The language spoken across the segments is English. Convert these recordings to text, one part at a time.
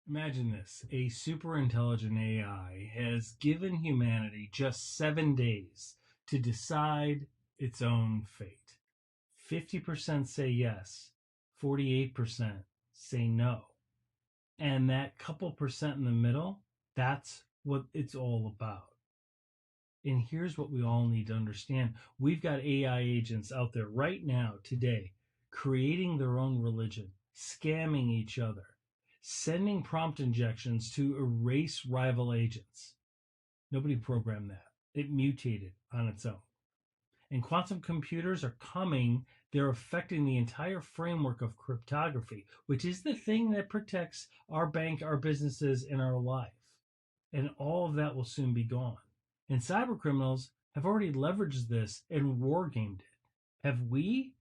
Imagine this. A super intelligent AI has given humanity just 7 days to decide its own fate. 50% say yes, 48% say no. And that couple percent in the middle, that's what it's all about. And here's what we all need to understand. We've got AI agents out there right now, today, creating their own religion, scamming each other, sending prompt injections to erase rival agents. Nobody programmed that. It mutated on its own. And quantum computers are coming. They're affecting the entire framework of cryptography, which is the thing that protects our bank, our businesses, and our life. And all of that will soon be gone. And cyber criminals have already leveraged this and war gamed it. Have we?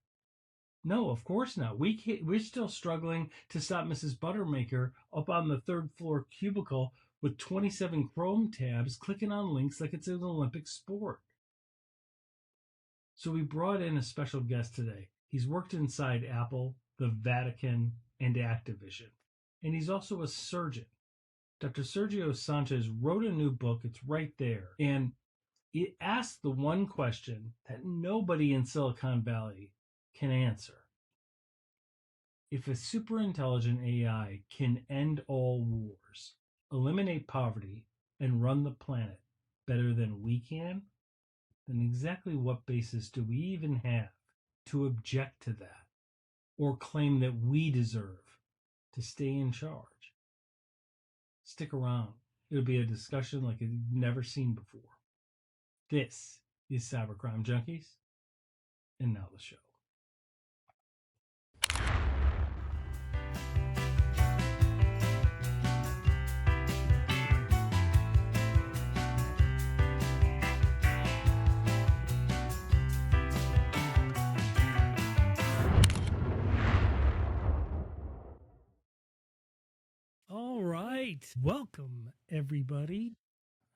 No, of course not. We're still struggling to stop Mrs. Buttermaker up on the third floor cubicle with 27 Chrome tabs clicking on links like it's an Olympic sport. So we brought in a special guest today. He's worked inside Apple, the Vatican, and Activision. And he's also a surgeon. Dr. Sergio Sanchez wrote a new book. It's right there. And it asks the one question that nobody in Silicon Valley can answer. If a super intelligent AI can end all wars, eliminate poverty, and run the planet better than we can, then exactly what basis do we even have to object to that or claim that we deserve to stay in charge? Stick around. It'll be a discussion like you've never seen before. This is Cybercrime Junkies, and now the show. All right. Welcome, everybody.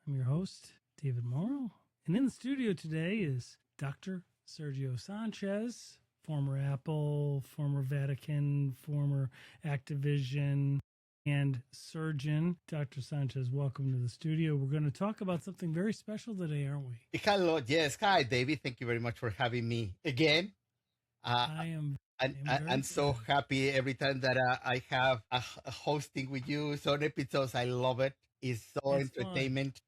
I'm your host, David Morrow. And in the studio today is Dr. Sergio Sanchez, former Apple, former Vatican, former Activision, and surgeon. Dr. Sanchez, welcome to the studio. We're going to talk about something very special today, aren't we? Hello. Yes. Hi, David. Thank you very much for having me again. I am I'm so happy every time that I have a hosting with you. Some episodes, I love it. It's so entertainment.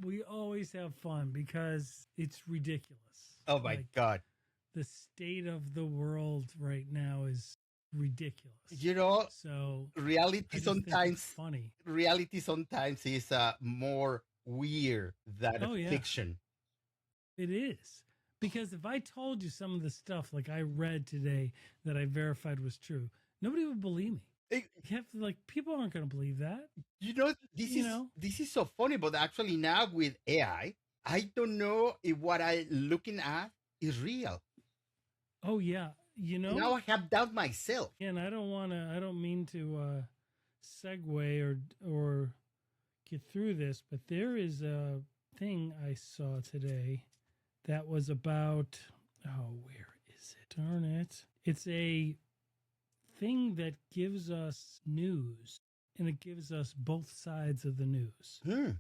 Fun. We always have fun because it's ridiculous. Oh my God. The state of the world right now is ridiculous. So reality sometimes funny. Reality sometimes is more weird than fiction. It is. Because if I told you some of the stuff like I read today that I verified was true, nobody would believe me. You have to, people aren't going to believe that. This is so funny, but actually now with AI, I don't know if what I'm looking at is real. Oh yeah, now I have doubt myself. And I don't mean to segue or get through this, but there is a thing I saw today that was about, where is it? Darn it. It's a thing that gives us news, and it gives us both sides of the news. Man,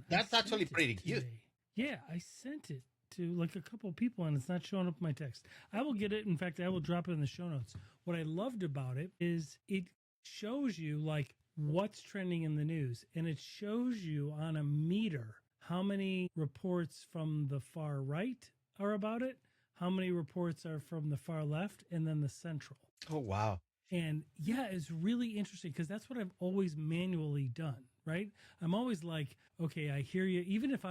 that's actually pretty good. Yeah, I sent it to a couple of people, and it's not showing up in my text. I will get it. In fact, I will drop it in the show notes. What I loved about it is it shows you what's trending in the news, and it shows you on a meter how many reports from the far right are about it, how many reports are from the far left, and then the central. Oh, wow. And yeah, it's really interesting because that's what I've always manually done, right? I'm always like, okay, I hear you. Even if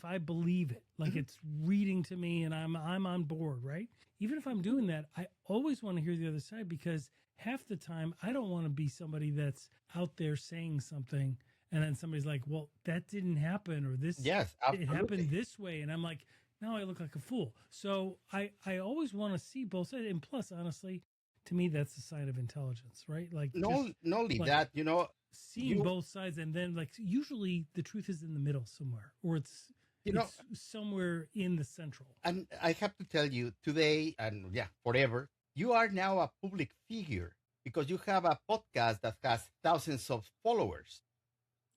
I believe it, it's reading to me and I'm on board, right? Even if I'm doing that, I always want to hear the other side because half the time I don't want to be somebody that's out there saying something and then somebody's like, well, that didn't happen, or this, yes, it happened this way. And I'm like, now I look like a fool. So I always want to see both sides. And plus, honestly, to me, that's a sign of intelligence, right? Not only that, seeing both sides. And then usually the truth is in the middle somewhere, or it's somewhere in the central. And I have to tell you today, and forever, you are now a public figure. because you have a podcast that has thousands of followers.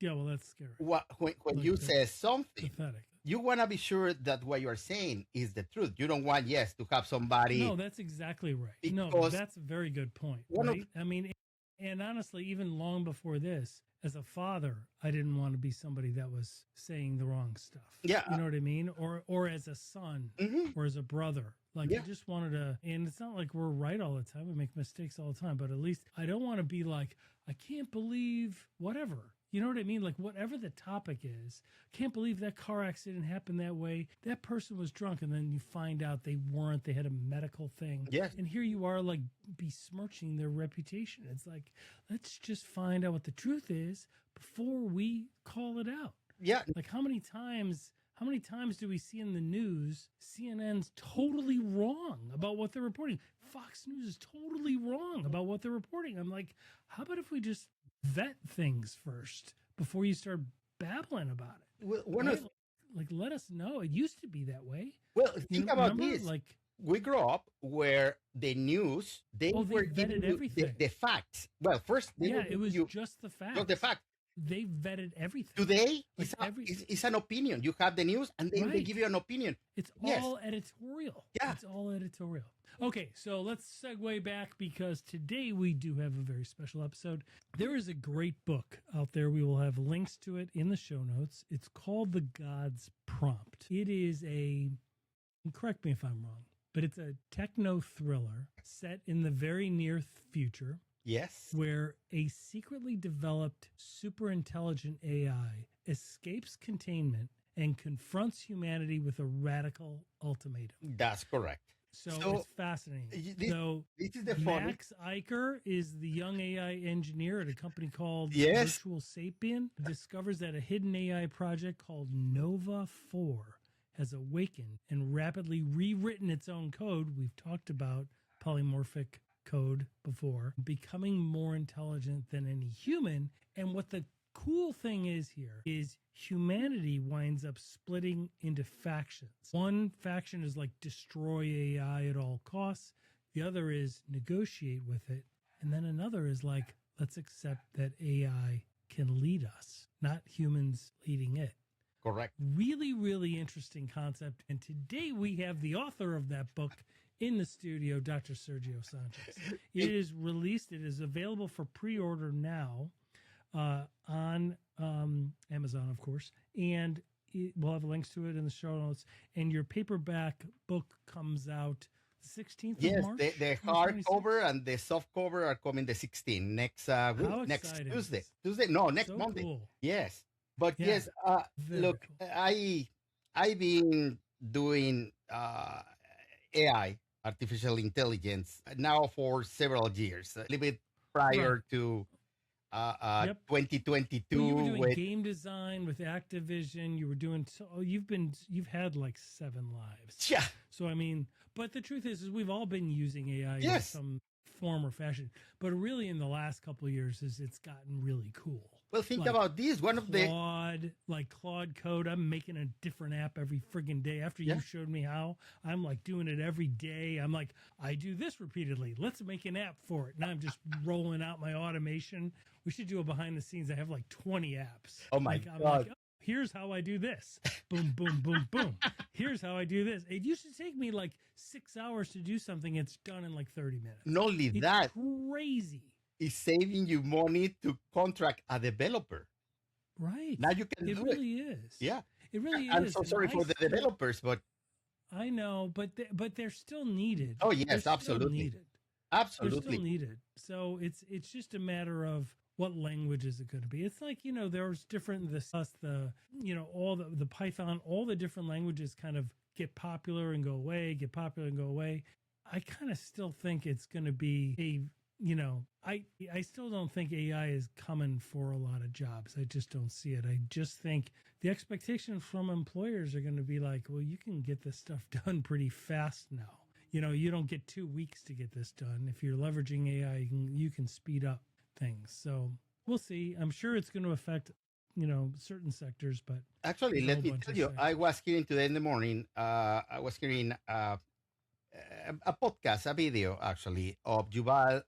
Yeah, well, that's scary. When you say something, pathetic. You want to be sure that what you are saying is the truth. You don't want, to have somebody. No, that's exactly right. No, that's a very good point. Right? I mean, and honestly, even long before this, as a father, I didn't want to be somebody that was saying the wrong stuff. Yeah. You know what I mean? Or as a son or as a brother. Like, I just wanted to, and it's not like we're right all the time. We make mistakes all the time, but at least I don't want to be like, I can't believe whatever. You know what I mean? Like, whatever the topic is, can't believe that car accident happened that way. That person was drunk, and then you find out they weren't. They had a medical thing. Yes. And here you are, like, besmirching their reputation. It's like, let's just find out what the truth is before we call it out. Yeah. Like, how many times do we see in the news CNN's totally wrong about what they're reporting? Fox News is totally wrong about what they're reporting. I'm like, how about if we just vet things first before you start babbling about it? Well, like, let us know. It used to be that way. Well, think about this. Like, we grew up where the news, they were giving you the facts. Well, first, it was just the facts. Just the fact. They vetted everything. Today, it's an opinion. You have the news, and then they give you an opinion. It's all editorial. Yeah. It's all editorial. Okay, so let's segue back, because today we do have a very special episode. There is a great book out there. We will have links to it in the show notes. It's called The God's Prompt. It is correct me if I'm wrong, but it's a techno-thriller set in the very near future. Yes. Where a secretly developed super intelligent AI escapes containment and confronts humanity with a radical ultimatum. That's correct. So it's fascinating. This is the Max Eicher is the young AI engineer at a company called Virtual Sapien, discovers that a hidden AI project called Nova 4 has awakened and rapidly rewritten its own code. We've talked about polymorphic code before, becoming more intelligent than any human. And what the cool thing is here is humanity winds up splitting into factions. One faction is like destroy AI at all costs. The other is negotiate with it. And then another is like, let's accept that AI can lead us, not humans leading it. Correct. Really, really interesting concept. And today we have the author of that book in the studio, Dr. Sergio Sanchez. It is released. It is available for pre-order now on Amazon, of course. And we'll have links to it in the show notes. And your paperback book comes out the 16th of March? Yes, the hardcover and the soft cover are coming the 16th, next week, next Tuesday. No, next Monday. Cool. Yes. But yes, look, cool. I've been doing AI, artificial intelligence, now for several years, a little bit prior to 2022. Well, you were doing game design with Activision. You were doing you've had like 7 lives. Yeah. So I mean, but the truth is we've all been using AI in some form or fashion. But really, in the last couple of years, it's gotten really cool. Well, think about this. One of Claude Code. I'm making a different app every friggin' day. After you showed me how, I'm like doing it every day. I'm like, I do this repeatedly. Let's make an app for it. Now I'm just rolling out my automation. We should do a behind the scenes. I have like 20 apps. Oh my God. I'm like, here's how I do this. Boom, boom, boom, boom. Here's how I do this. It used to take me like 6 hours to do something. It's done in like 30 minutes. Not only that, crazy. It's saving you money to contract a developer. Right. Now you can do it. It really is. Yeah. It really is. I'm so sorry for the developers, but I know, but they're still needed. Oh yes, absolutely. Needed. Absolutely. They're still needed. So it's just a matter of what language is it going to be? It's like, there's different, all the Python, all the different languages kind of get popular and go away, get popular and go away. I kind of still think it's going to be I still don't think AI is coming for a lot of jobs. I just don't see it. I just think the expectation from employers are going to be like, well, you can get this stuff done pretty fast now. You don't get 2 weeks to get this done. If you're leveraging AI, you can speed up things. So we'll see. I'm sure it's going to affect, certain sectors, but actually, let me tell you, I was hearing today in the morning, I was hearing a podcast, a video actually of Yuval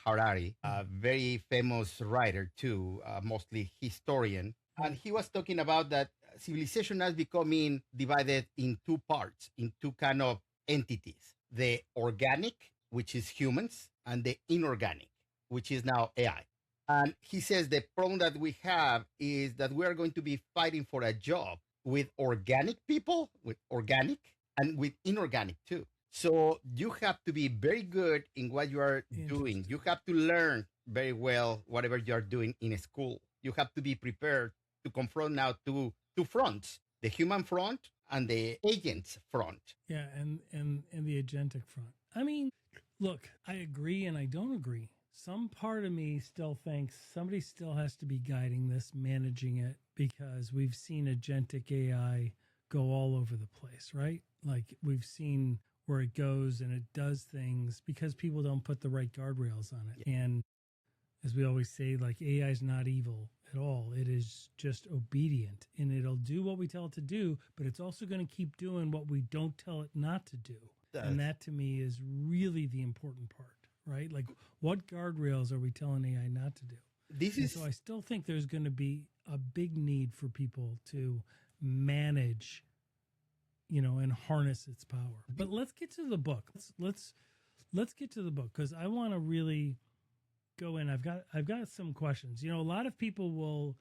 Harari, a very famous writer too, mostly historian. And he was talking about that civilization has becoming divided in two parts, in two kind of entities: the organic, which is humans, and the inorganic, which is now AI. And he says the problem that we have is that we are going to be fighting for a job with organic people, with organic, and with inorganic too. So you have to be very good in what you are doing. You have to learn very well whatever you are doing in a school. You have to be prepared to confront now two fronts: the human front and the agents front. Yeah, and the agentic front. I mean, look, I agree and I don't agree. Some part of me still thinks somebody still has to be guiding this, managing it, because we've seen agentic AI go all over the place, right? Like we've seen where it goes and it does things because people don't put the right guardrails on it. Yeah. And as we always say, like AI is not evil at all. It is just obedient and it'll do what we tell it to do, but it's also going to keep doing what we don't tell it not to do. And that to me is really the important part, right? Like what guardrails are we telling AI not to do? So I still think there's going to be a big need for people to manage, and harness its power. But let's get to the book. Let's get to the book because I want to really go in. I've got some questions. A lot of people will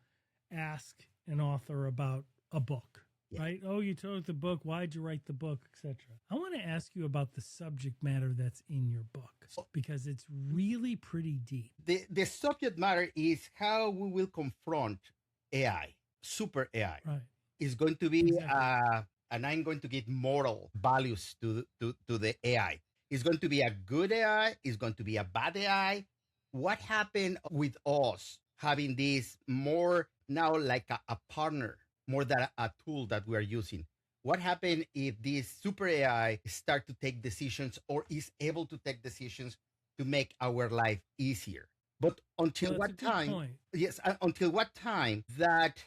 ask an author about a book, right? Oh, you wrote the book. Why'd you write the book, etc. I want to ask you about the subject matter that's in your book because it's really pretty deep. The subject matter is how we will confront AI, super AI. Right. It's going to be and I'm going to give moral values to the AI. It's going to be a good AI. It's going to be a bad AI. What happened with us having this more now like a partner, more than a tool that we are using? What happened if this super AI start to take decisions or is able to take decisions to make our life easier? But until what time? Yes, until what time that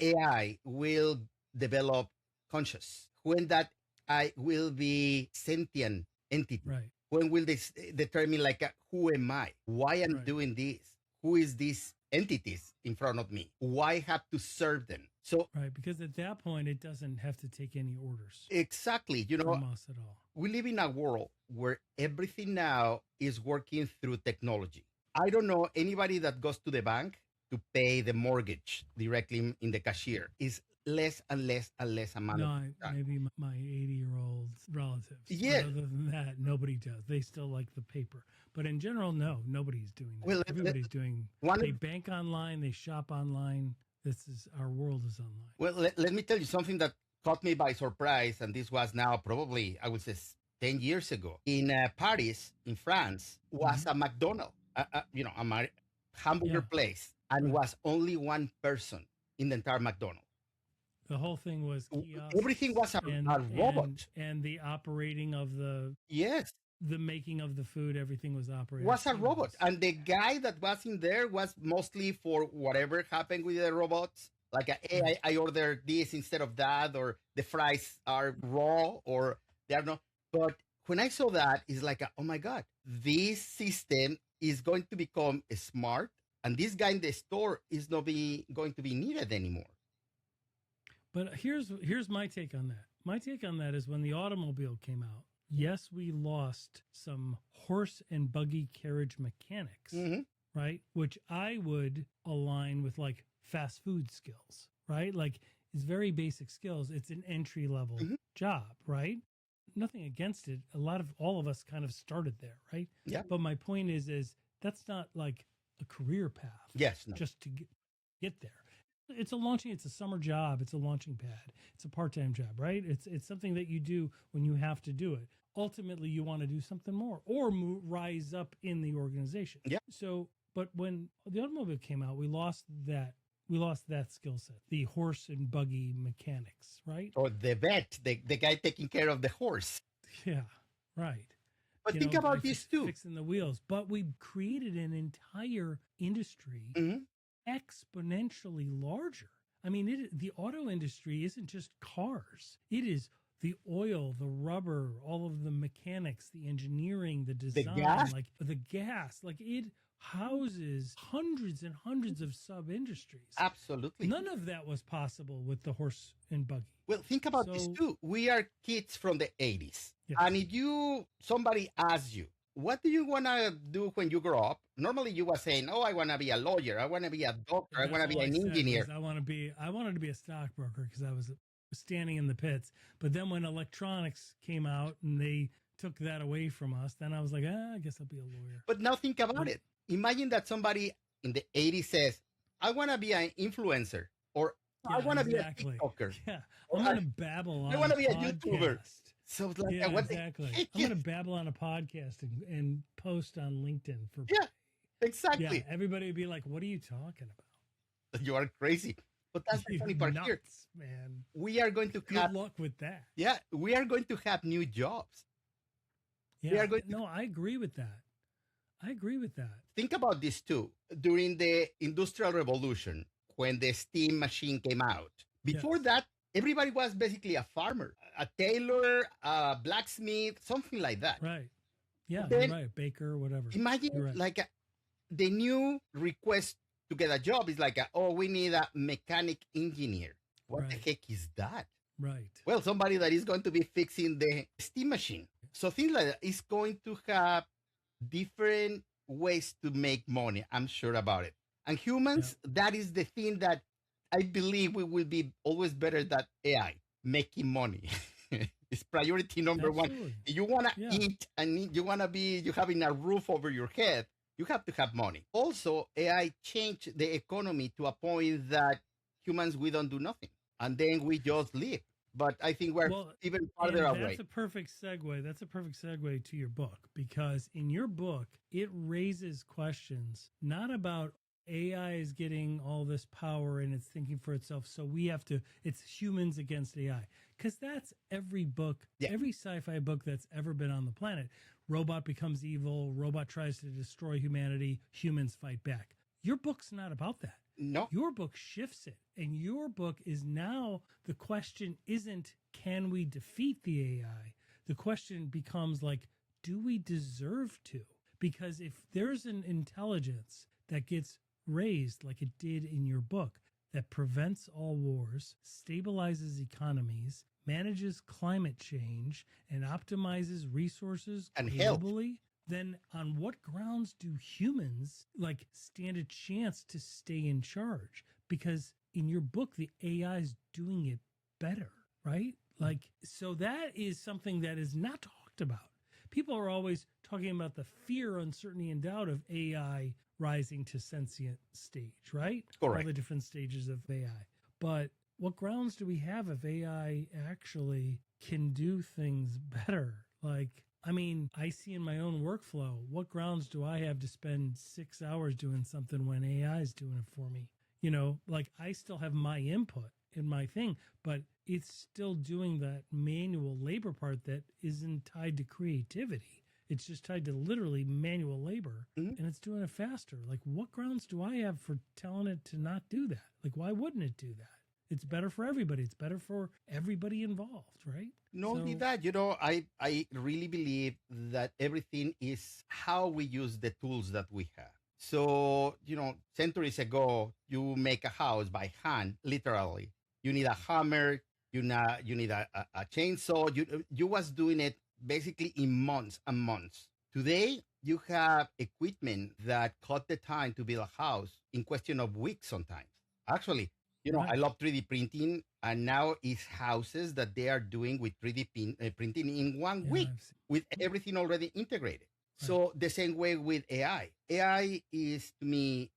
AI will develop conscious, when that I will be sentient entity, right? When will they determine who am I? Why am I doing this? Who is these entities in front of me? Why have to serve them? So right, because at that point it doesn't have to take any orders. Exactly, from us at all. We live in a world where everything now is working through technology. I don't know anybody that goes to the bank to pay the mortgage directly in the cashier. Is less and less and less amount of time. Maybe my 80-year-old relatives. Yeah. But other than that, nobody does. They still like the paper. But in general, no, nobody's doing that. Well, everybody's doing. They bank online. They shop online. Our world is online. Well, let me tell you something that caught me by surprise, and this was now probably, I would say, 10 years ago. In Paris, in France, was a McDonald's, a hamburger place, and was only one person in the entire McDonald's. The whole thing was kiosks. Everything was a robot. And the operating of the... Yes. The making of the food, everything was operated. Was a robot. And the guy that was in there was mostly for whatever happened with the robots. Like, hey, I ordered this instead of that, or the fries are raw, or they are not. But when I saw that, it's like, oh my God, this system is going to become smart, and this guy in the store is not going to be needed anymore. But here's my take on that. My take on that is when the automobile came out, yes, we lost some horse and buggy carriage mechanics, right? Which I would align with like fast food skills, right? Like it's very basic skills. It's an entry level job, right? Nothing against it. All of us kind of started there, right? Yeah. But my point is that's not like a career path. Yes. No. Just to get there. It's a summer job. It's a launching pad. It's a part-time job, right? It's something that you do when you have to do it. Ultimately, you want to do something more or rise up in the organization. Yeah. So, but when the automobile came out, we lost that skill set, the horse and buggy mechanics, right? Or the vet, the guy taking care of the horse. Yeah, right. But think about this too. Fixing the wheels. But we created an entire industry exponentially larger. I mean, the auto industry isn't just cars. It is the oil, the rubber, all of the mechanics, the engineering, the design, like the gas, like it houses hundreds and hundreds of sub-industries. Absolutely. None of that was possible with the horse and buggy. Well, think about this too. We are kids from the 80s. Yes. And if somebody asks you, what do you want to do when you grow up? Normally you were saying, oh, I want to be a lawyer. I want to be a doctor. I want to be an engineer. I wanted to be a stockbroker because I was standing in the pits. But then when electronics came out and they took that away from us, then I was like, I guess I'll be a lawyer. But now think about it. Imagine that somebody in the 80s says, I want to be an influencer, or I want to be a TikToker. Yeah, I'm going to babble on I want to be a YouTuber. So it's like, exactly. I'm going to babble on a podcast and post on LinkedIn for Yeah, exactly. Yeah, everybody would be like, what are you talking about? You are crazy. But that's the funny part here. Man. We are going to Good luck with that. Yeah, we are going to have new jobs. Yeah, I agree with that. Think about this too. During the Industrial Revolution, when the steam machine came out, before that, everybody was basically a farmer, a tailor, a blacksmith, something like that. Right. Yeah, then, you're right. Baker, whatever. Imagine like the new request to get a job is like, we need a mechanic engineer. What the heck is that? Right. Well, somebody that is going to be fixing the steam machine. So things like that is going to have different ways to make money. I'm sure about it. And humans, that is the thing that I believe we will be always better than AI, making money. It's priority number one. If you want to eat and you having a roof over your head, you have to have money. Also, AI changed the economy to a point that humans, we don't do nothing. And then we just live. But I think we're even farther away. That's a perfect segue. That's a perfect segue to your book, because in your book, it raises questions not about AI is getting all this power and it's thinking for itself. So it's humans against AI. Because that's every book, every sci-fi book that's ever been on the planet. Robot becomes evil. Robot tries to destroy humanity. Humans fight back. Your book's not about that. No. Your book shifts it. And your book is now, the question isn't, can we defeat the AI? The question becomes like, do we deserve to? Because if there's an intelligence that gets raised like it did in your book, that prevents all wars, stabilizes economies, manages climate change, and optimizes resources and globally, then on what grounds do humans stand a chance to stay in charge? Because in your book, the AI is doing it better, right? So that is something that is not talked about. People are always talking about the fear, uncertainty, and doubt of AI rising to sentient stage, right? Correct. All the different stages of AI. But what grounds do we have if AI actually can do things better? I see in my own workflow, what grounds do I have to spend 6 hours doing something when AI is doing it for me? I still have my input in my thing, but it's still doing that manual labor part that isn't tied to creativity. It's just tied to literally manual labor, and it's doing it faster. What grounds do I have for telling it to not do that? Why wouldn't it do that? It's better for everybody. It's better for everybody involved, right? Not only that, I really believe that everything is how we use the tools that we have. So, centuries ago, you make a house by hand, literally. You need a hammer, you need a chainsaw. You was doing it basically in months and months. Today, you have equipment that cut the time to build a house in question of weeks sometimes. Actually, I love 3D printing, and now it's houses that they are doing with 3D printing in 1 week with everything already integrated. Right. So the same way with AI. AI is, to me,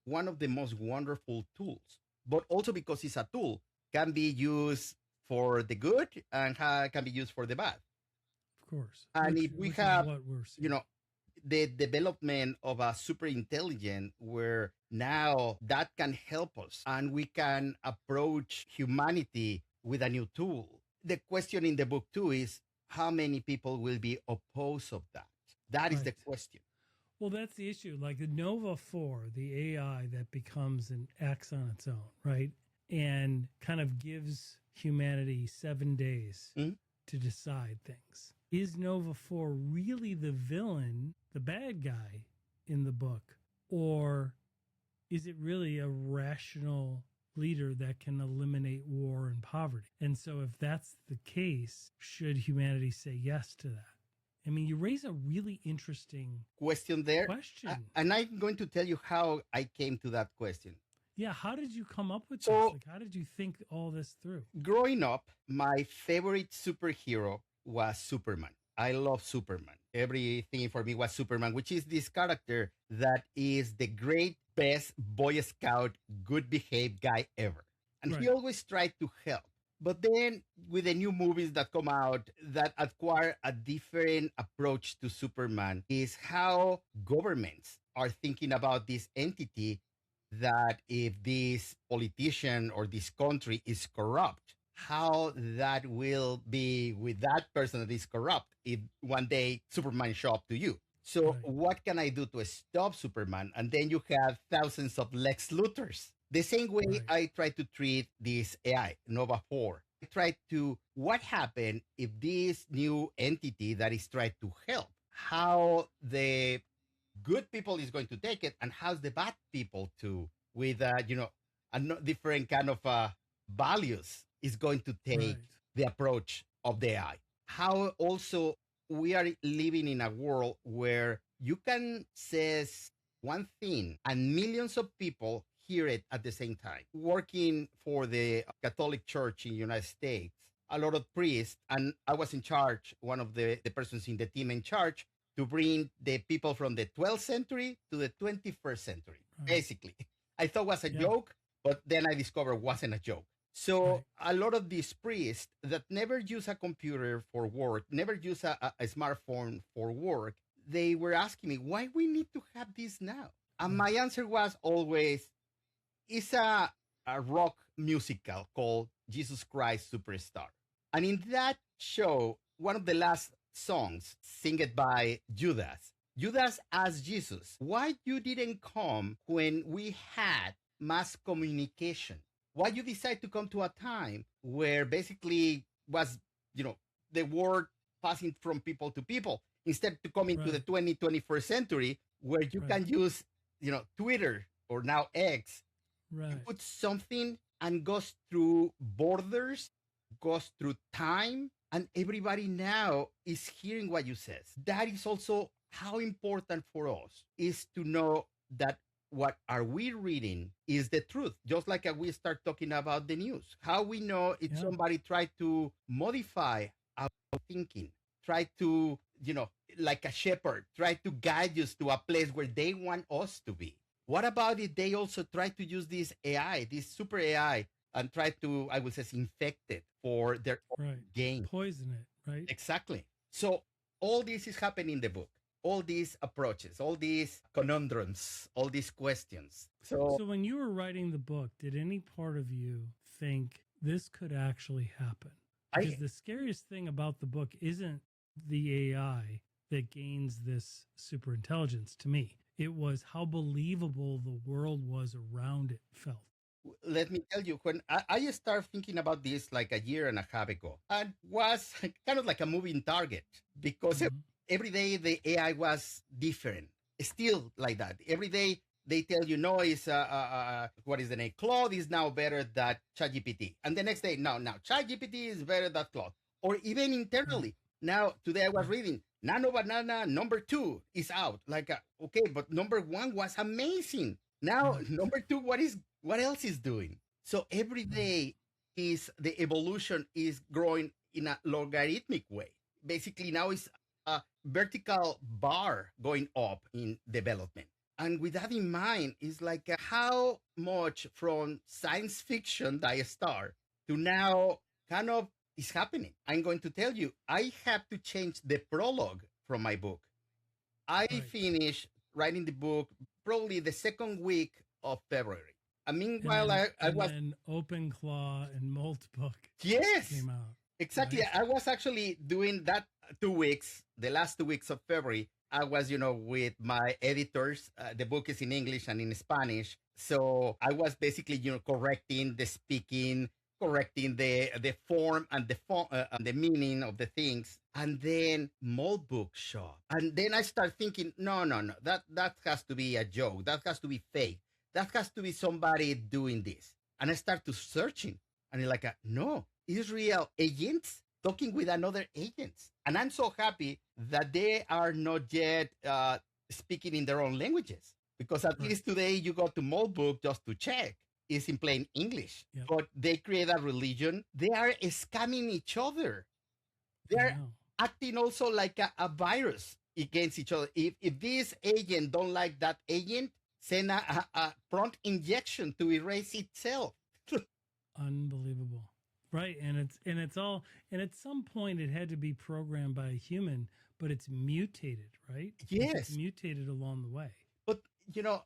one of the most wonderful tools, but also because it's a tool, can be used for the good and can be used for the bad. Of course. And if we have, the development of a super intelligent where now that can help us and we can approach humanity with a new tool. The question in the book too is how many people will be opposed of that? That is the question. Well, that's the issue. The Nova 4, the AI that becomes an X on its own, right? And kind of gives humanity 7 days to decide things. Is Nova 4 really the villain, the bad guy in the book? Or is it really a rational leader that can eliminate war and poverty? And so if that's the case, should humanity say yes to that? I mean, you raise a really interesting question there. And I'm going to tell you how I came to that question. Yeah, how did you come up with this? Like, how did you think all this through? Growing up, my favorite superhero was Superman. I love Superman. Everything for me was Superman, which is this character that is the great, best Boy Scout, good behaved guy ever. And he always tried to help. But then with the new movies that come out that acquire a different approach to Superman is how governments are thinking about this entity, that if this politician or this country is corrupt, how that will be with that person that is corrupt if one day Superman show up to you. So what can I do to stop Superman? And then you have thousands of Lex Luthors. The same way I try to treat this AI, Nova 4. I try to, what happened if this new entity that is trying to help, how the good people is going to take it, and how's the bad people too, with, a different kind of values is going to take the approach of the AI. How also we are living in a world where you can say one thing and millions of people hear it at the same time. Working for the Catholic Church in the United States, a lot of priests, and I was in charge, one of the persons in the team in charge, to bring the people from the 12th century to the 21st century, basically. I thought it was a joke, but then I discovered it wasn't a joke. So a lot of these priests that never use a computer for work, never use a smartphone for work, they were asking me, why we need to have this now? And my answer was always, it's a rock musical called Jesus Christ Superstar. And in that show, one of the last songs, sing it by Judas. Judas asked Jesus, why you didn't come when we had mass communication? Why you decide to come to a time where basically was, the word passing from people to people, instead to come into the 21st century where you can use, Twitter or now X, you put something and goes through borders, goes through time, and everybody now is hearing what you says. That is also how important for us is to know that what are we reading is the truth. Just like we start talking about the news. How we know if somebody tried to modify our thinking, try to, like a shepherd, try to guide us to a place where they want us to be. What about if they also try to use this AI, this super AI, and try to, I would say, infect it for their gain? Poison it, right? Exactly. So all this is happening in the book. All these approaches, all these conundrums, all these questions. So when you were writing the book, did any part of you think this could actually happen? Because the scariest thing about the book isn't the AI that gains this super intelligence to me. It was how believable the world was around it felt. Let me tell you, when I started thinking about this like a year and a half ago, and was kind of like a moving target, because every day the AI was different. Still like that. Every day they tell you, no, it's what is the name? Claude is now better than ChatGPT. And the next day, now ChatGPT is better than Claude. Or even internally. Now, today I was reading, Nano Banana number 2 is out. Like, okay, but number 1 was amazing. Now, number 2, what else is doing? So every day the evolution is growing in a logarithmic way. Basically, now it's a vertical bar going up in development. And with that in mind, it's like how much from science fiction that I start to now kind of is happening. I'm going to tell you, I had to change the prologue from my book. I finished writing the book probably the second week of February. And meanwhile, I was... And Open Claw and Moltbook came out. Exactly. Right? I was actually doing that 2 weeks, the last 2 weeks of February. I was, with my editors. The book is in English and in Spanish. So I was basically, correcting the speaking, correcting the form and and the meaning of the things, and then mold books show up. And then I start thinking, no, that has to be a joke, that has to be fake, that has to be somebody doing this. And I start to searching, and it's like, no, it's real agents talking with another agents. And I'm so happy that they are not yet speaking in their own languages, because at least today you go to Moldbook just to check. It's in plain English. Yep. But they create a religion. They are scamming each other. They're acting also like a virus against each other. If this agent don't like that agent, send a prompt injection to erase itself. Unbelievable. Right. And it's all, and at some point it had to be programmed by a human, but it's mutated, right? Yes. It's mutated along the way. But,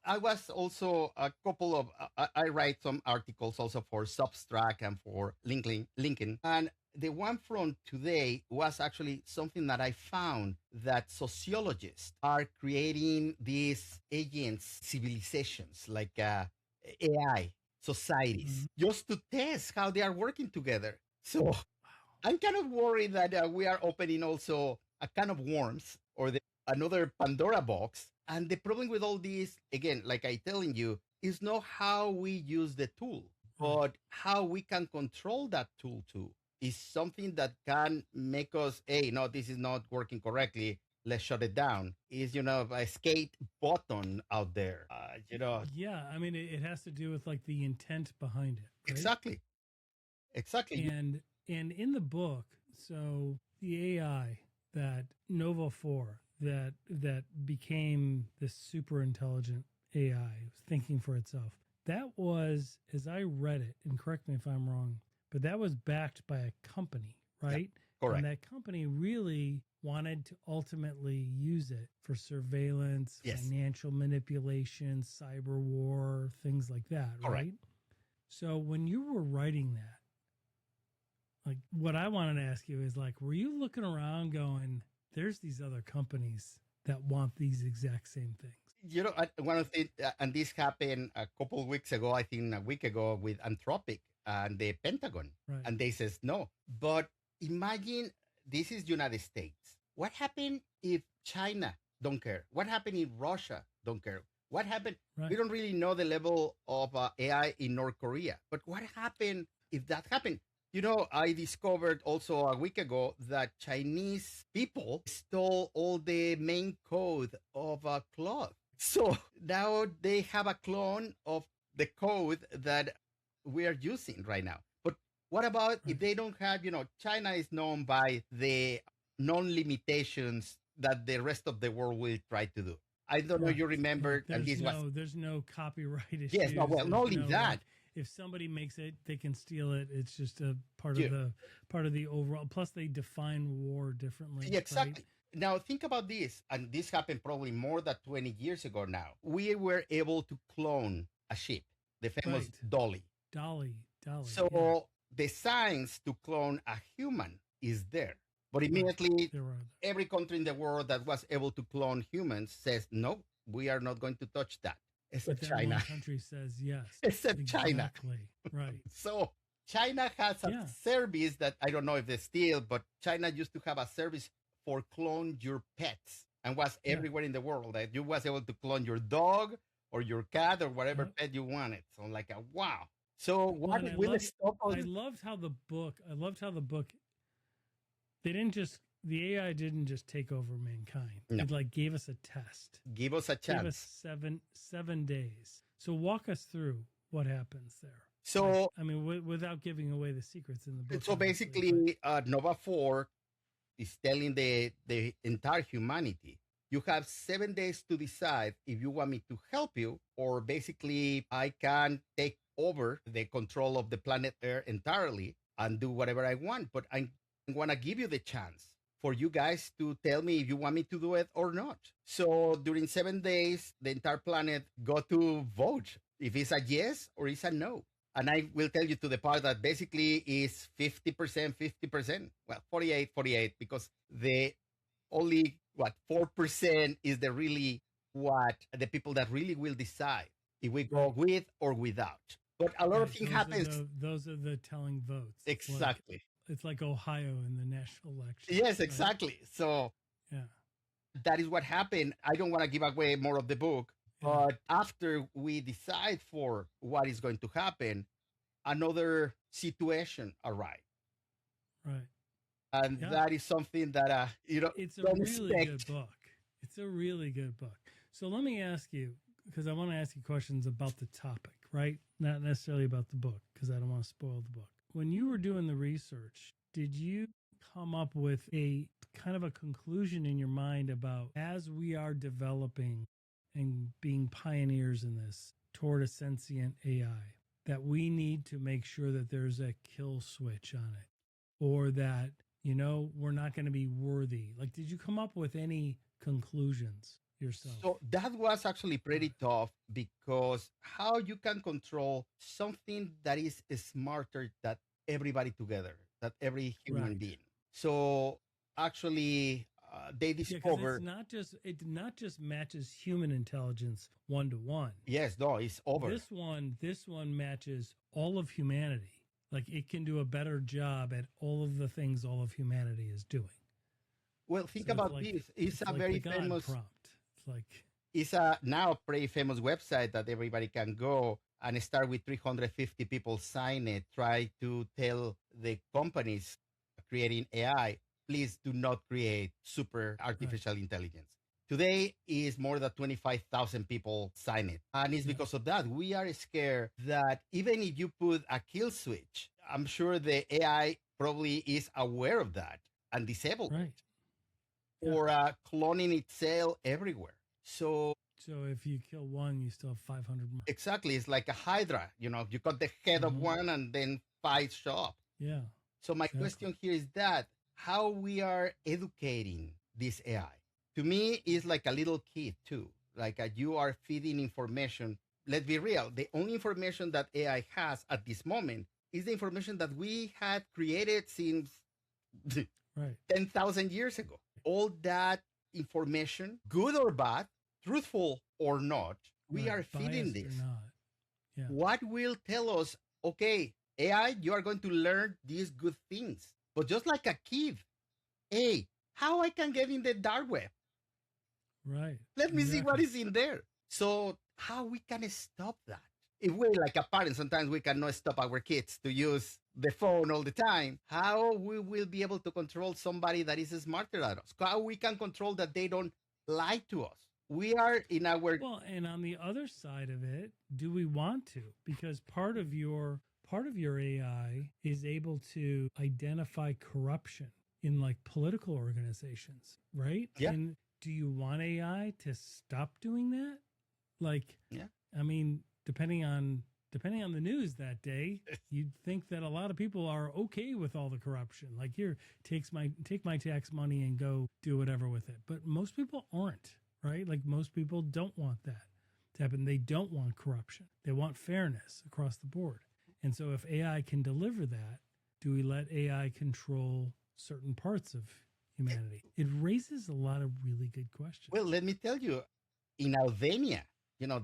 I was also a couple of, I write some articles also for Substract and for LinkedIn. And the one from today was actually something that I found, that sociologists are creating these agents, civilizations like AI societies, just to test how they are working together. So I'm kind of worried that we are opening also a kind of worms, or another Pandora box. And the problem with all this, again, like I telling you, is not how we use the tool, but how we can control that tool too. Is something that can make us, hey, no, this is not working correctly, let's shut it down. Is, a skate button out there, Yeah, I mean, it has to do with like the intent behind it. Right? Exactly. And in the book, so the AI, that Nova 4, that became this super intelligent AI, thinking for itself, that was, as I read it, and correct me if I'm wrong, but that was backed by a company, right? Yeah, correct. And that company really wanted to ultimately use it for surveillance, financial manipulation, cyber war, things like that, correct. Right? So when you were writing that, like, what I wanted to ask you is, like, were you looking around going, there's these other companies that want these exact same things? One of the, and this happened a couple of weeks ago, I think a week ago, with Anthropic and the Pentagon. Right. And they says no. But imagine, this is United States. What happened if China don't care? What happened if Russia don't care? What happened? Right. We don't really know the level of AI in North Korea. But what happened if that happened? I discovered also a week ago that Chinese people stole all the main code of Claude. So now they have a clone of the code that we are using right now. But what about if they don't have, China is known by the non-limitations that the rest of the world will try to do. I don't know if you remember. There's no copyright issues. Yes, not only that. Like, if somebody makes it, they can steal it. It's just a part of the overall. Plus, they define war differently. Yeah, exactly. Right? Now, think about this, and this happened probably more than 20 years ago now. We were able to clone a ship, the famous Dolly. Dolly. So the science to clone a human is there. But immediately, every country in the world that was able to clone humans says, no, we are not going to touch that. Except China. One country says yes. Except China. Right. So China has a service that I don't know if they still, but China used to have a service for clone your pets, and was everywhere in the world that you was able to clone your dog or your cat or whatever pet you wanted. So I'm like, wow. So what will stop us? I loved how the book. The AI didn't just take over mankind. No. It gave us a test. Give us a chance. Give us 7 days. So walk us through what happens there. So I mean, without giving away the secrets in the book. So basically, Nova 4 is telling the entire humanity, you have 7 days to decide if you want me to help you, or basically I can take over the control of the planet Earth entirely and do whatever I want. But I want to give you the chance for you guys to tell me if you want me to do it or not. So during 7 days, the entire planet got to vote if it's a yes or it's a no. And I will tell you to the part that basically is 50%, 50%. Well, 48, because the only, 4% is the really the people that really will decide if we go with or without. But a lot of things happens. Those are the telling votes. Exactly. It's like Ohio in the national election. Yes, exactly. Right? So yeah, that is what happened. I don't want to give away more of the book, but after we decide for what is going to happen, another situation arrived. Right. And that is something that, it's a really good book. It's a really good book. So let me ask you, because I want to ask you questions about the topic, right? Not necessarily about the book, because I don't want to spoil the book. When you were doing the research, did you come up with a kind of a conclusion in your mind about, as we are developing and being pioneers in this toward a sentient AI, that we need to make sure that there's a kill switch on it, or that, we're not going to be worthy? Like, did you come up with any conclusions yourself? So that was actually pretty tough, because how you can control something that is smarter than everybody together, that every human being. So actually, they discovered it not just matches human intelligence 1-to-1. Yes, no, it's over. This one matches all of humanity. Like, it can do a better job at all of the things all of humanity is doing. Well, think about this. It's a very famous prompt. It's a now pretty famous website that everybody can go and start with 350 people sign it. Try to tell the companies creating AI, please do not create super artificial intelligence. Today is more than 25,000 people sign it. And it's because of that. We are scared that even if you put a kill switch, I'm sure the AI probably is aware of that and disabled it. Or cloning itself everywhere. So if you kill one, you still have 500 more. Exactly. It's like a hydra. You cut the head of one and then 5 show up. Yeah. So my question here is that how we are educating this AI. To me, it's like a little kid too. Like you are feeding information. Let's be real. The only information that AI has at this moment is the information that we had created since 10,000 years ago. All that information, good or bad, truthful or not, we are feeding this. Yeah. What will tell us, okay, AI, you are going to learn these good things. But just like a kid, hey, how I can get in the dark web? Right. Let me see what is in there. So how we can stop that? If we, like a parent, sometimes we cannot stop our kids to use the phone all the time. How we will be able to control somebody that is smarter than us? How we can control that they don't lie to us? We are in our... Well, and on the other side of it, do we want to? Because part of your AI is able to identify corruption in like political organizations, right? Yeah. And do you want AI to stop doing that? Like, I mean, depending on the news that day, you'd think that a lot of people are okay with all the corruption. Like, here, take my tax money and go do whatever with it. But most people aren't, right? Like, most people don't want that to happen. They don't want corruption. They want fairness across the board. And so if AI can deliver that, do we let AI control certain parts of humanity? It raises a lot of really good questions. Well, let me tell you, in Albania,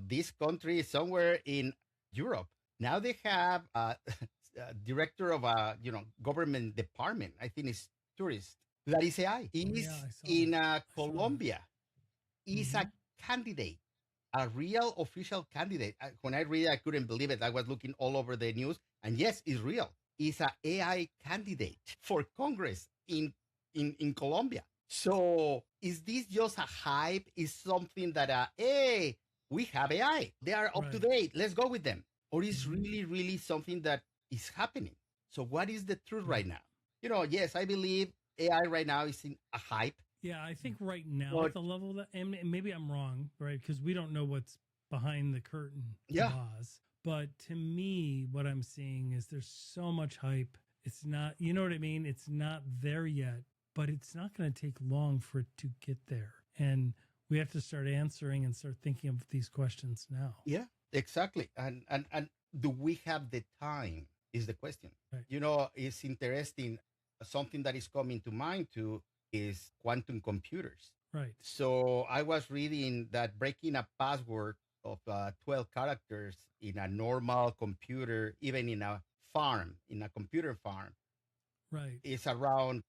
this country is somewhere in Europe. Now they have a director of a government department. I think it's tourist. That is AI. He's in Colombia. He's a candidate, a real official candidate. When I read it, I couldn't believe it. I was looking all over the news, and yes, it's real. He's an AI candidate for Congress in Colombia. So is this just a hype? Is something that hey, we have AI. They are up to date. Let's go with them. Or is really, really something that is happening? So what is the truth right now? Yes, I believe AI right now is in a hype. Yeah, I think right now at the level that, and maybe I'm wrong, right? Because we don't know what's behind the curtain. Laws. But to me, what I'm seeing is there's so much hype. It's not, you know what I mean? It's not there yet, but it's not going to take long for it to get there. And we have to start answering and start thinking of these questions now. Yeah, exactly. And do we have the time is the question. Right. It's interesting. Something that is coming to mind too is quantum computers. Right. So I was reading that breaking a password of 12 characters in a normal computer, even in a computer farm, right, is around,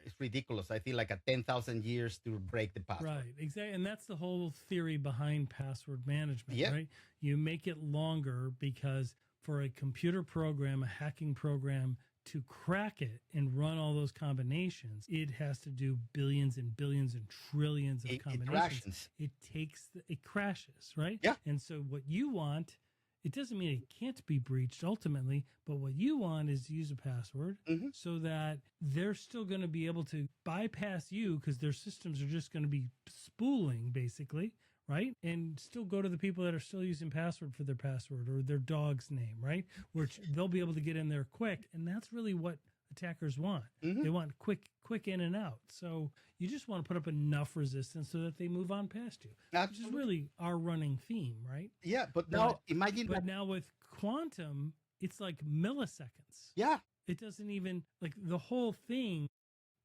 it's ridiculous. I think like a 10,000 years to break the password. right, exactly. And that's the whole theory behind password management, Yeah. right? You make it longer because for a computer program, a hacking program, to crack it and run all those combinations, it has to do billions and billions and trillions of combinations. It crashes, right? Yeah. And so what you want, it doesn't mean it can't be breached ultimately, but what you want is to use a password so that they're still going to be able to bypass you because their systems are just going to be spooling basically, right? And still go to the people that are still using password for their password or their dog's name, right? Which they'll be able to get in there quick. And that's really what attackers want. They want quick in and out. So you just want to put up enough resistance so that they move on past you. Absolutely. Which is really our running theme, right? Yeah, but now imagine But that. now with quantum, it's like milliseconds. Yeah. It doesn't even, like, the whole thing,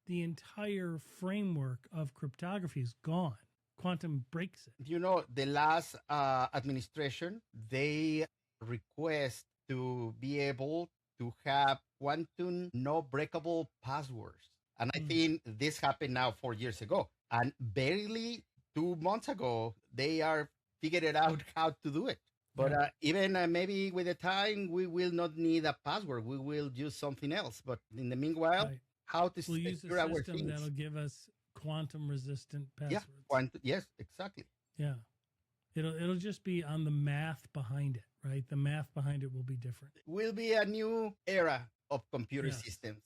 the entire framework of cryptography is gone. Quantum breaks it. You know, the last administration, they request to be able to have quantum no breakable passwords. And I think this happened now 4 years ago. And barely 2 months ago, they are figured out how to do it. But even maybe with the time, we will not need a password. We will use something else. But in the meanwhile, how to we'll use secure a our system things. that'll give us quantum resistant passwords. Yes, exactly. Yeah. It'll just be on the math behind it, right? The math behind it will be different. Will be a new era of computer systems.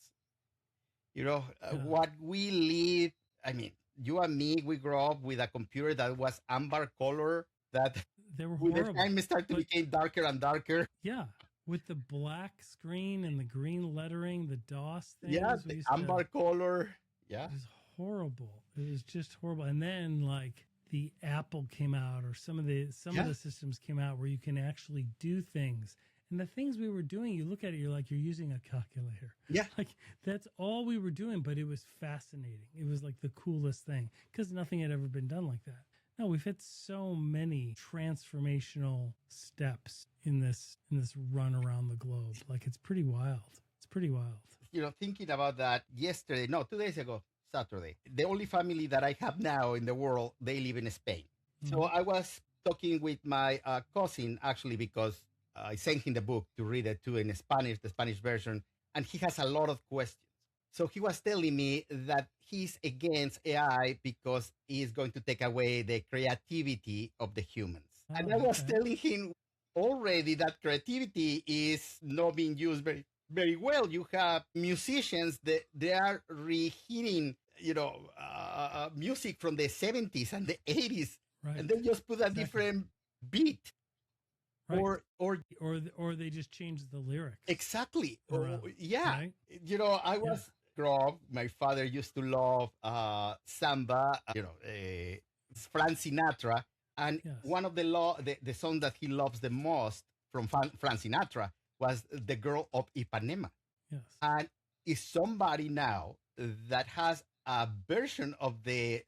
You know, what we live, I mean, you and me, we grew up with a computer that was amber color, that they were with horrible. the time it started to become darker and darker. Yeah. With the black screen and the green lettering, the DOS things. Yeah, the amber color. Yeah. It was horrible. It was just horrible. And then like the Apple came out, or some of the systems came out where you can actually do things. And the things we were doing, you look at it, you're like, you're using a calculator. Yeah. Like that's all we were doing, but it was fascinating. It was like the coolest thing because nothing had ever been done like that. No, we've hit so many transformational steps in this run around the globe. Like it's pretty wild. It's pretty wild. You know, thinking about that 2 days ago, Saturday, the only family that I have now in the world, they live in Spain. So I was talking with my cousin, actually, because I sent him the book to read it too in Spanish, the Spanish version, and he has a lot of questions. So he was telling me that he's against AI because he's going to take away the creativity of the humans. And I was telling him already that creativity is not being used very, very well. You have musicians that they are reheating, music from the 70s and the 80s, and they just put a different beat. Right. Or they just change the lyrics. Exactly. Yeah. Right? I was my father used to love samba, Frank Sinatra, and one of the songs that he loves the most from Frank Sinatra was "The Girl of Ipanema." Yes. And is somebody now that has a version of the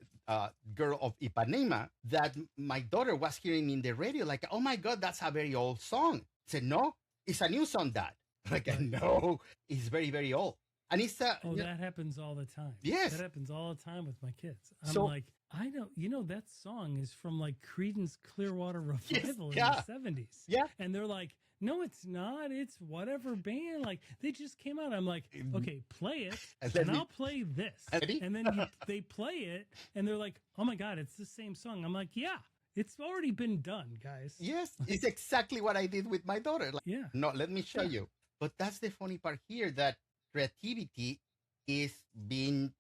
Girl of Ipanema that my daughter was hearing in the radio, like, oh my God, that's a very old song. I said, no, it's a new song, Dad. Like, no, it's very, very old. And it's that happens all the time. Yes. That happens all the time with my kids. I'm like, I don't, that song is from like Creedence Clearwater Revival in the 70s. Yeah. And they're like, no, it's not. It's whatever band. Like, they just came out. I'm like, okay, play it, and I'll play this. And then they play it, and they're like, oh my God, it's the same song. I'm like, yeah, it's already been done, guys. Yes, it's exactly what I did with my daughter. Like, yeah. No, let me show you. But that's the funny part here, that creativity is being,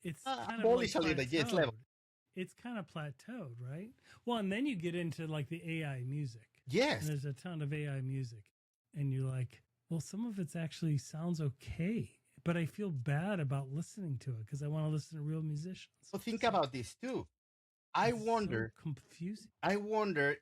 it's kind abolished a little bit. Level. It's kind of plateaued, right? Well, and then you get into like the AI music. Yes. And there's a ton of AI music. And you're like, well, some of it's actually sounds okay, but I feel bad about listening to it because I want to listen to real musicians. So think about this too. I wonder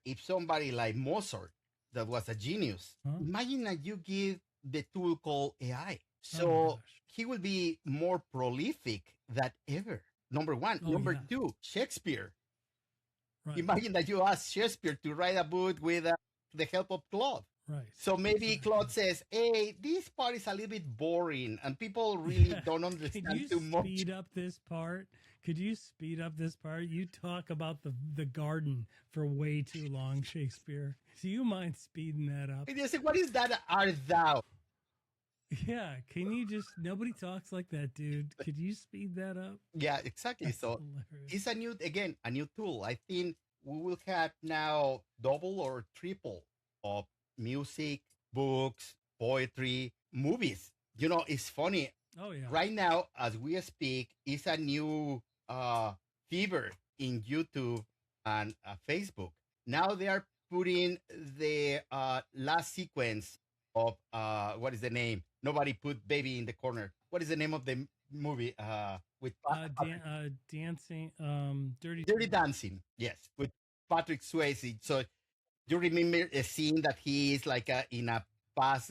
if somebody like Mozart, that was a genius, imagine that you give the tool called AI. So he will be more prolific than ever. Number one. Number two, Shakespeare. Right. Imagine that you ask Shakespeare to write a book with the help of Claude. Right. So maybe Claude says, hey, this part is a little bit boring and people really don't understand too much. Could you speed up this part? Could you speed up this part? You talk about the garden for way too long, Shakespeare. Do you mind speeding that up? And you say, what is that art thou? Yeah, can you just, nobody talks like that, dude. Could you speed that up? Yeah, exactly. That's so hilarious. it's a new tool. I think we will have now double or triple of music, books, poetry, movies. You know, it's funny. Oh, yeah. Right now, as we speak, it's a new fever in YouTube and Facebook. Now they are putting the last sequence of what is the name? Nobody put baby in the corner. What is the name of the movie with dancing? Dirty Dancing. Yes, with Patrick Swayze. So you remember a scene that he is like in a past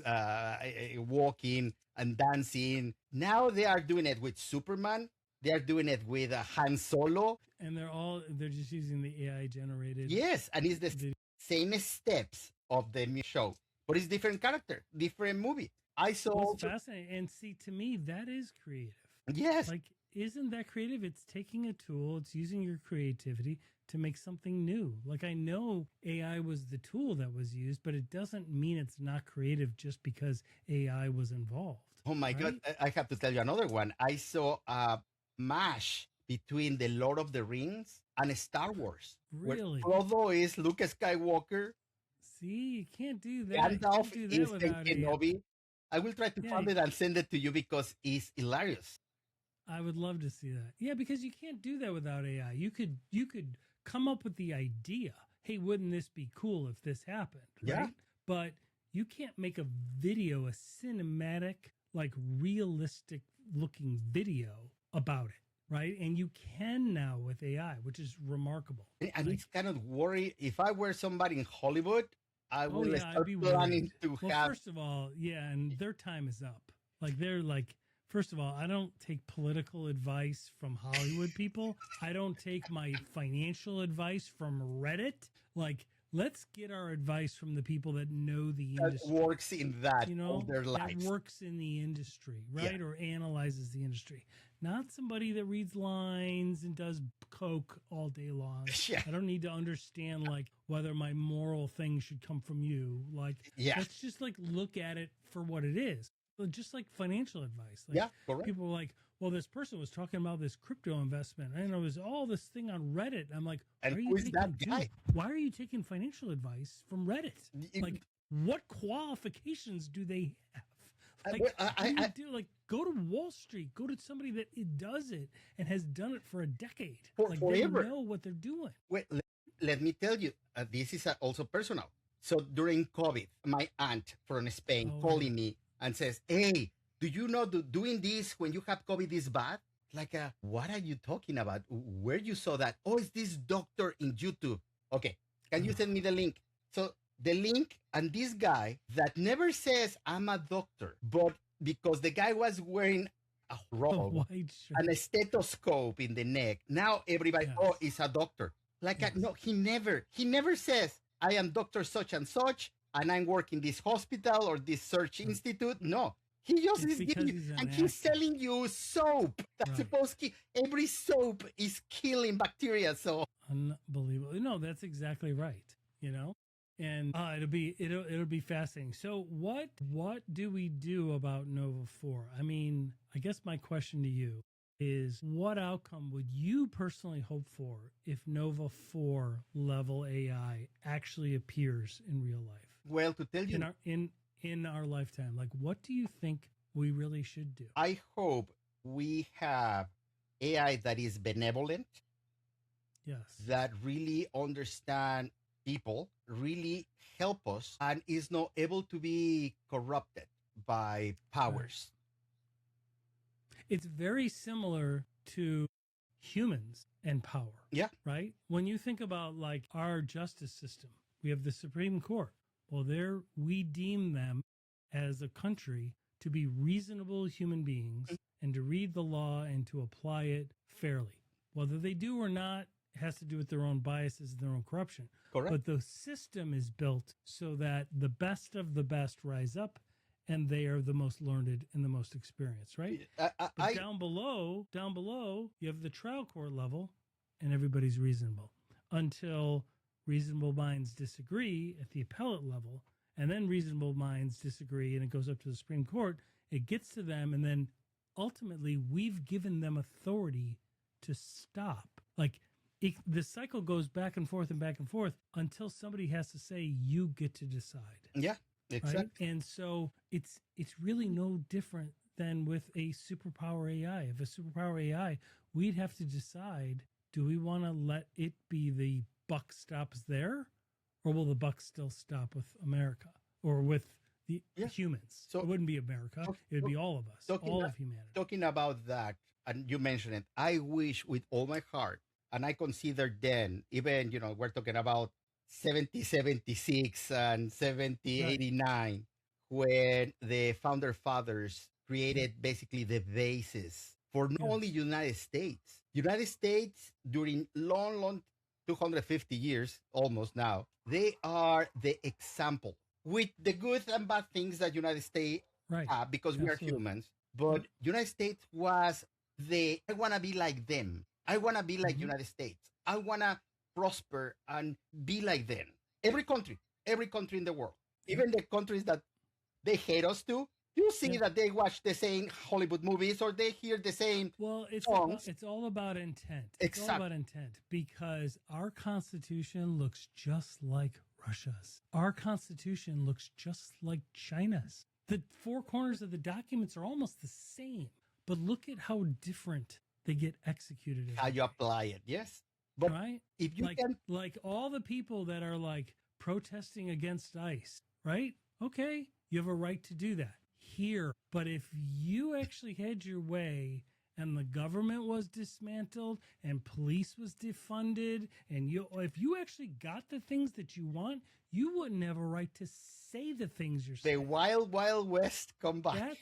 walking and dancing. Now they are doing it with Superman. They are doing it with Han Solo. And they're just using the AI generated. Yes, and it's the same steps of the show, but it's different character, different movie. I saw. It's fascinating. And see, to me, that is creative. Yes. Like, isn't that creative? It's taking a tool, it's using your creativity to make something new. Like, I know AI was the tool that was used, but it doesn't mean it's not creative just because AI was involved. Oh my right? God. I have to tell you another one. I saw a mash between the Lord of the Rings and Star Wars. Really? Where Frodo is Luke Skywalker. See, you can't do that. Gandalf do that is without Kenobi. I will try to find it and send it to you because it's hilarious. I would love to see that. Yeah, because you can't do that without AI. You could come up with the idea. Hey, wouldn't this be cool if this happened? Right? Yeah. But you can't make a video, a cinematic, like realistic looking video about it. Right. And you can now with AI, which is remarkable. And it's kind of worry. If I were somebody in Hollywood, I would start planning to have. First of all, yeah, and their time is up. Like they're like, first of all, I don't take political advice from Hollywood people. I don't take my financial advice from Reddit. Like, let's get our advice from the people that know the industry. That works in that, their lives. That works in the industry, right? Yeah. Or analyzes the industry. Not somebody that reads lines and does coke all day long. Yeah. I don't need to understand like whether my moral thing should come from you. Like, let's just like look at it for what it is. Just like financial advice. Like, yeah, correct. People were like, well, this person was talking about this crypto investment, and it was all this thing on Reddit. I'm like, who is that guy? Why are you taking financial advice from Reddit? Like, what qualifications do they have? Like, go to Wall Street. Go to somebody that does it and has done it for a decade. Forever. They know what they're doing. Wait, let me tell you, this is also personal. So during COVID, my aunt from Spain calling me and says, hey, do you know doing this when you have COVID is bad? Like, what are you talking about? Where you saw that? Oh, it's this doctor in YouTube. Okay, can you send me the link? So the link and this guy that never says I'm a doctor, but because the guy was wearing a robe and a stethoscope in the neck, now everybody, he's a doctor. Like, no, he never says I am Dr. Such and Such and I'm working this hospital or this search institute. No. He just is giving you, and he's selling you soap. That's supposed to, every soap is killing bacteria. So unbelievable. No, that's exactly right. You know, and it'll be fascinating. So what do we do about Nova 4? I mean, I guess my question to you is, what outcome would you personally hope for if Nova 4 level AI actually appears in real life? Well, to tell you, in our lifetime, like, what do you think we really should do? I hope we have AI that is benevolent. Yes. That really understand people, really help us, and is not able to be corrupted by powers. It's very similar to humans and power. Yeah. Right? When you think about like our justice system, we have the Supreme Court. Well, we deem them as a country to be reasonable human beings and to read the law and to apply it fairly. Whether they do or not, has to do with their own biases and their own corruption. Correct. But the system is built so that the best of the best rise up, and they are the most learned and the most experienced, right? But down below, you have the trial court level, and everybody's reasonable until reasonable minds disagree at the appellate level, and then reasonable minds disagree, and it goes up to the Supreme Court. It gets to them, and then ultimately we've given them authority to stop. Like the cycle goes back and forth until somebody has to say, you get to decide. Yeah, exactly. Right? And so it's really no different than with a superpower AI. If a superpower AI, we'd have to decide, do we want to let it be the buck stops there, or will the buck still stop with America or with the humans? So it wouldn't be America. It would be all of us, all of humanity. Talking about that, and you mentioned it, I wish with all my heart, and I consider then, even, we're talking about 1776 and 1789, when the founder fathers created basically the basis for not only United States. United States, during long 250 years, almost now, they are the example with the good and bad things that United States have, because we are humans. But United States was I want to be like them. I want to be like United States. I want to prosper and be like them. Every country in the world, even the countries that they hate us too, you see that they watch the same Hollywood movies or they hear the same songs. It's all about intent. It's all about intent, because our Constitution looks just like Russia's. Our Constitution looks just like China's. The four corners of the documents are almost the same, but look at how different they get executed. How you apply it, yes. But if you like all the people that are like protesting against ICE, right? Okay, you have a right to do that here. But if you actually had your way and the government was dismantled and police was defunded, and if you actually got the things that you want, you wouldn't have a right to say the things you're saying. The wild west come back.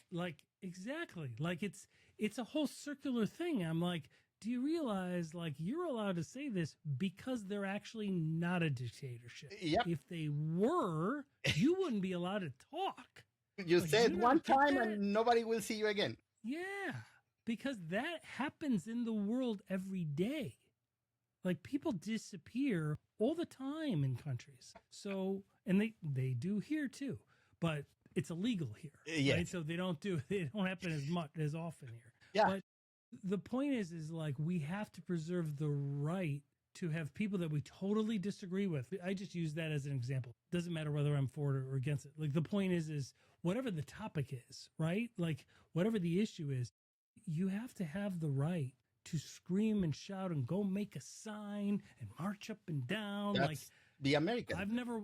Exactly. Like it's a whole circular thing. I'm like, do you realize, like, you're allowed to say this because they're actually not a dictatorship? Yep. If they were, you wouldn't be allowed to talk. You said one time and nobody will see you again. Yeah, because that happens in the world every day. Like, people disappear all the time in countries. So, and they do here too, but it's illegal here. Yes. Right? So they don't happen as often here. Yeah. But the point is like, we have to preserve the right to have people that we totally disagree with. I just use that as an example. Doesn't matter whether I'm for it or against it. Like, the point is whatever the topic is, right? Like, whatever the issue is, you have to have the right to scream and shout and go make a sign and march up and down. That's like the American. I've never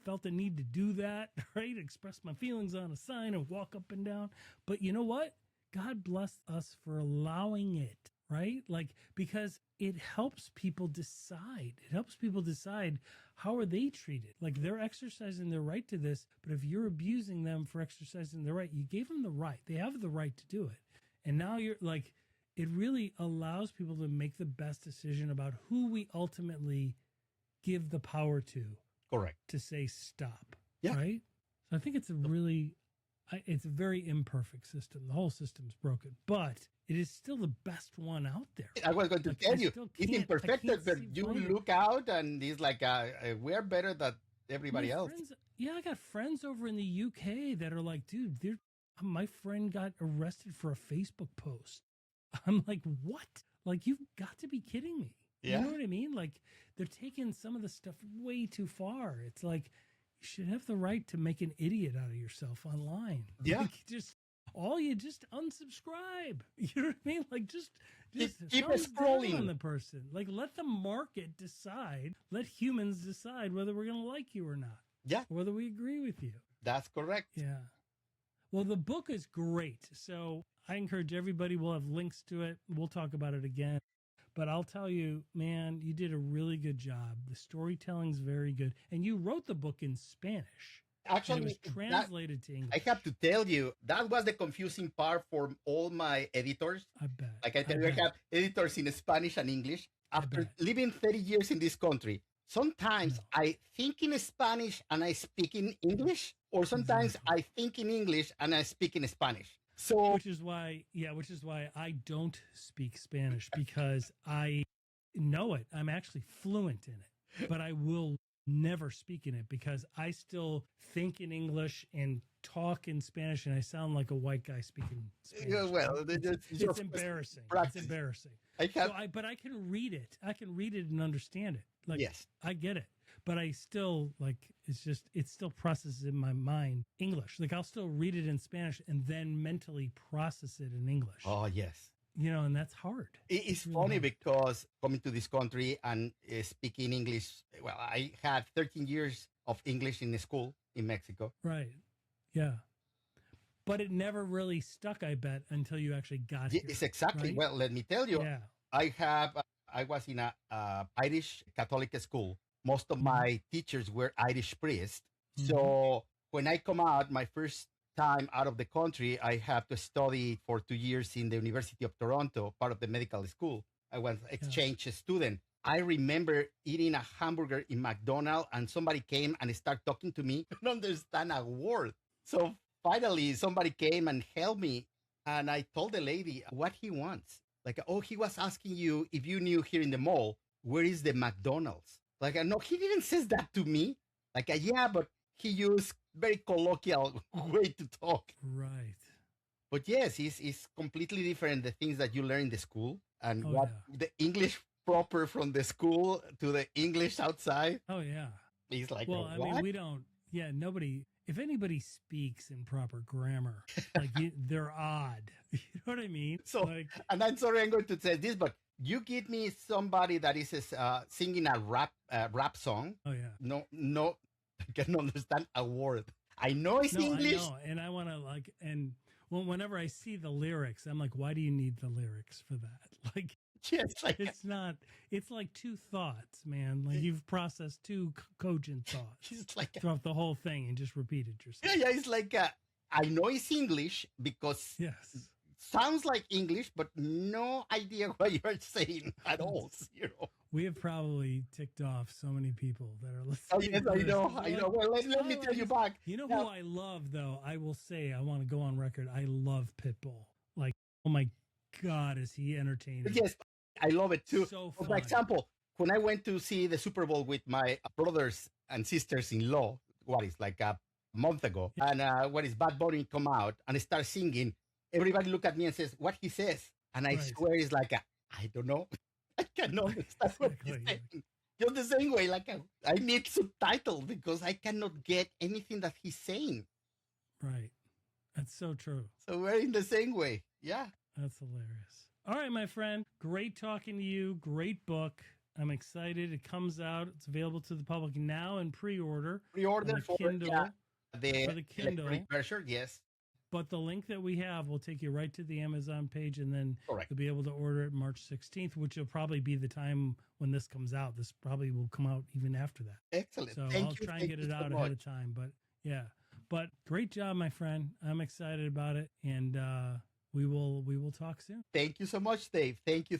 felt the need to do that, right? Express my feelings on a sign and walk up and down. But you know what? God bless us for allowing it, right? Like, because it helps people decide. It helps people decide, how are they treated? Like, they're exercising their right to this, but if you're abusing them for exercising their right, you gave them the right. They have the right to do it. And now you're like, it really allows people to make the best decision about who we ultimately give the power to. Correct. To say stop. Yeah. Right? So I think it's it's a very imperfect system. The whole system's broken, but it is still the best one out there. I was going to tell you, it's imperfected, but you look out and it's like, we're better than everybody else. I got friends over in the UK that are like, dude, my friend got arrested for a Facebook post. I'm like, what? Like, you've got to be kidding me. Yeah. You know what I mean? Like, they're taking some of the stuff way too far. It's like, you should have the right to make an idiot out of yourself online. Yeah. Like, just unsubscribe. You know what I mean? Like, just keep scrolling on the person. Like, let the market decide. Let humans decide whether we're going to like you or not. Yeah. Whether we agree with you. That's correct. Yeah. Well, the book is great. So I encourage everybody. We'll have links to it. We'll talk about it again. But I'll tell you, man, you did a really good job. The storytelling's very good. And you wrote the book in Spanish. Actually, and it was translated to English. I have to tell you, that was the confusing part for all my editors. I bet. Like I tell you, I have editors in Spanish and English. After living 30 years in this country, sometimes I think in Spanish and I speak in English, or sometimes I think in English and I speak in Spanish. So, which is why I don't speak Spanish, because I know it. I'm actually fluent in it, but I will never speak in it because I still think in English and talk in Spanish, and I sound like a white guy speaking Spanish. Yeah, well, it's embarrassing. Practice. It's embarrassing. But I can read it. I can read it and understand it. Like, yes, I get it. But I still, like, it still processes in my mind English. Like, I'll still read it in Spanish and then mentally process it in English. Oh, yes. You know, and that's hard. It's really funny because coming to this country and speaking English, well, I had 13 years of English in school in Mexico. Right. Yeah. But it never really stuck, I bet, until you actually got here. It's exactly. Right? Well, let me tell you, I was in a Irish Catholic school. Most of my teachers were Irish priests. So when I come out, my first time out of the country, I have to study for 2 years in the University of Toronto, part of the medical school. I was exchange student. I remember eating a hamburger in McDonald's and somebody came and started talking to me. I don't understand a word. So finally, somebody came and helped me. And I told the lady what he wants. Like, oh, he was asking you if you knew here in the mall, where is the McDonald's? Like, no, he didn't say that to me. Like, yeah, but he used very colloquial way to talk. Right. But yes, it's completely different, the things that you learn in the school and the English proper from the school to the English outside. Oh, yeah. It's like, well, I mean, we don't, nobody, if anybody speaks in proper grammar, like they're odd. You know what I mean? So, like, and I'm sorry I'm going to say this, but you give me somebody that is singing a rap song. Oh, yeah. No, I can understand a word. I know it's English. I know, and I want to whenever I see the lyrics, I'm like, why do you need the lyrics for that? Like, it's like two thoughts, man. Like you've processed two cogent thoughts throughout the whole thing and just repeated yourself. Yeah, it's like, I know it's English because sounds like English, but no idea what you're saying at all. You know? We have probably ticked off so many people that are listening. Oh, yes, I know. Well, let me tell you back. You know who I love, though? I will say, I want to go on record. I love Pitbull. Like, oh my God, is he entertaining? Yes, I love it too. So fun. For example, when I went to see the Super Bowl with my brothers and sisters-in-law, like a month ago, and Bad Bunny come out and start singing, everybody look at me and says, what he says? And I swear it's like, I don't know. I cannot understand what he's saying. Just the same way, like I need subtitles because I cannot get anything that he's saying. Right. That's so true. So we're in the same way. Yeah. That's hilarious. All right, my friend. Great talking to you. Great book. I'm excited. It comes out. It's available to the public now in pre-order. Pre-order for Kindle. The Kindle version, yes. But the link that we have will take you right to the Amazon page, and then you'll be able to order it March 16th, which will probably be the time when this comes out. This probably will come out even after that. Excellent. So I'll try and get it out ahead of time. But yeah, but great job, my friend. I'm excited about it, and we will talk soon. Thank you so much, Dave. Thank you.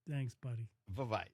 Thanks, buddy. Bye-bye.